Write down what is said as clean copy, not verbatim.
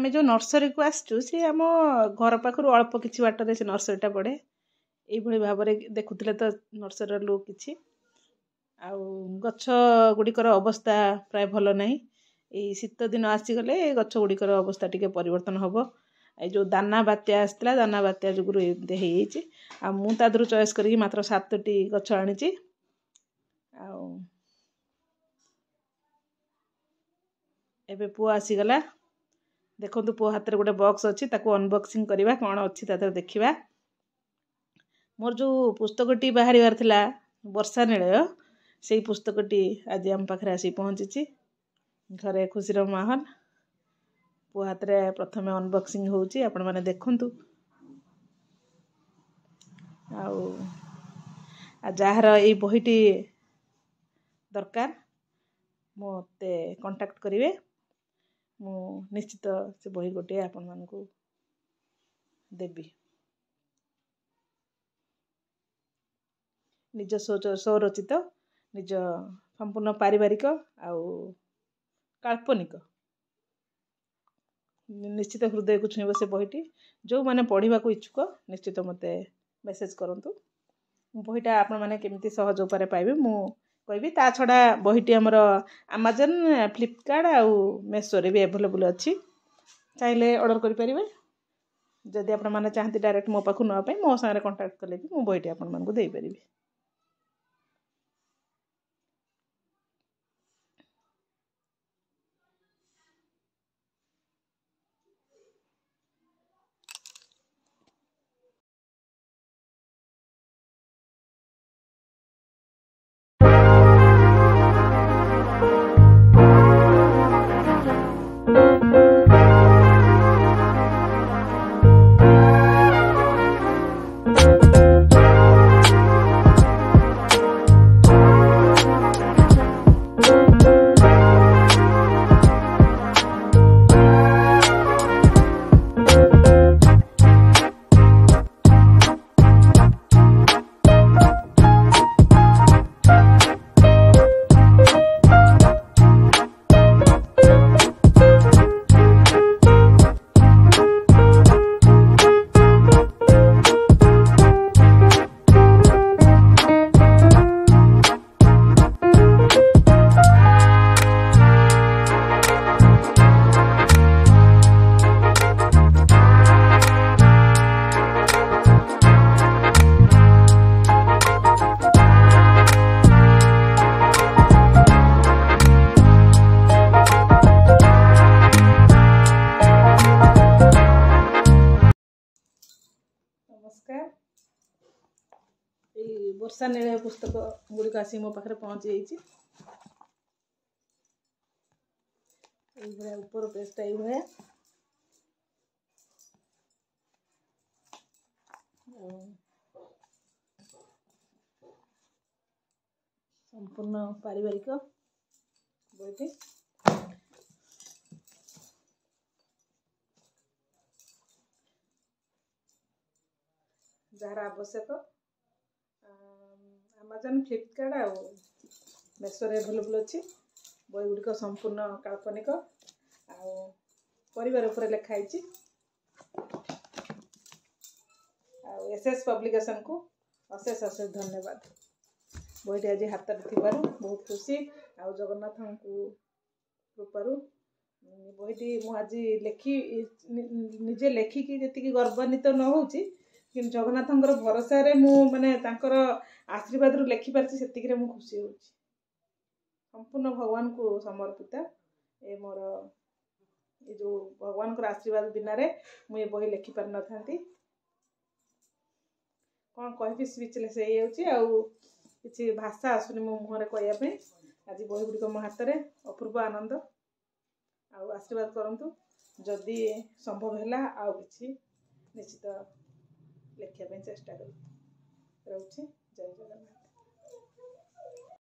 आम जो नर्सरी को आसचु सी आम घर पाखर अल्प किसी बाटर से नर्सरीटा पड़े ये भाव में देखुले तो नर्सरी लुक कि गछ गुड़िकर अवस्था प्राय भल ना शीत दिन आसीगले गछ गुड़िकर अवस्था टी परिवर्तन हम ये जो दाना बात्या आसला दाना बात्या जुगुरु आ मु तादर चॉइस करी मात्र 7टी गछ आनी एबे पुआ आसीगला देखो पुआ हाथ में गोटे बॉक्स अच्छी अनबॉक्सिंग करवा कौन अच्छी तादर देखा मोर जो पुस्तकटी बाहर थिला वर्षा निलय से पुस्तकटी आज आम पाखे आसी पहुँची घरे खुशीर माहौल पुआ हाथ में प्रथम अनबॉक्सिंग होची आपण माने देखंतु जार ये बहीटी दरकार मते कांटेक्ट करेंगे मु निश्चित से बही गोटे आपण मानकु देबी निज स्वरचित निज संपूर्ण पारिवारिक आउ काल्पनिक निश्चित हृदय को छुईब से बहीटी जो माने पढ़ा इच्छुक निश्चित मते मेसेज करंतु बहीटा आपण माने केमती सहज उपाय पाइबे मु कहबी ता छड़ा बहीटी हमर अमेजन फ्लिपकार्ट आउ मेसो रे भी अवेलेबल अच्छी चाहिए ऑर्डर करि परिबे जदि आपण माने चाहती डायरेक्ट मो पाखु न पाई मो संगे कांटेक्ट कले भी मु बहीटी आपण मानकु देई परिबे। नमस्कार ये वर्षा निलय पुस्तक गुड़िक आसी मो पाखे पहुँची जाइए ऊपर पेजटा ये संपूर्ण पारिवारिक बहीटी जार आवश्यक अमेजन फ्लिपकार्ट आउ मेसो रे अवेलेबल अच्छी बही गुड़िक संपूर्ण काल्पनिक परिवार उपर लिखाई एसएस पब्लिकेशन को अशेष अशेष धन्यवाद बहीटी आज हाथ में बहुत खुशी आ जगन्नाथ को कृपारू बहीटी मुझे लिखि निजे लेखिकी जी गर्वान्वित न होची कि जगन्नाथ भरोसा रे मु माने तांकर आशीर्वाद रु लिखि पारछि सेतिक रे मु खुशी होछि संपूर्ण भगवान को समर्पित ए मोर ये जो भगवान को आशीर्वाद बिना रे मु ये बही लिखि पार न थांती कौन कहबी स्पीचलेस हो जाउछि आ किछि भाषा आसुनी मो मुहरे कहया पे आज बही गुड़िक मो हाथ में अपूर्व आनंद आशीर्वाद करंतु जदि संभव है आ किछि निश्चित लिखा चेष्टा करूँ। जय जगन्नाथ।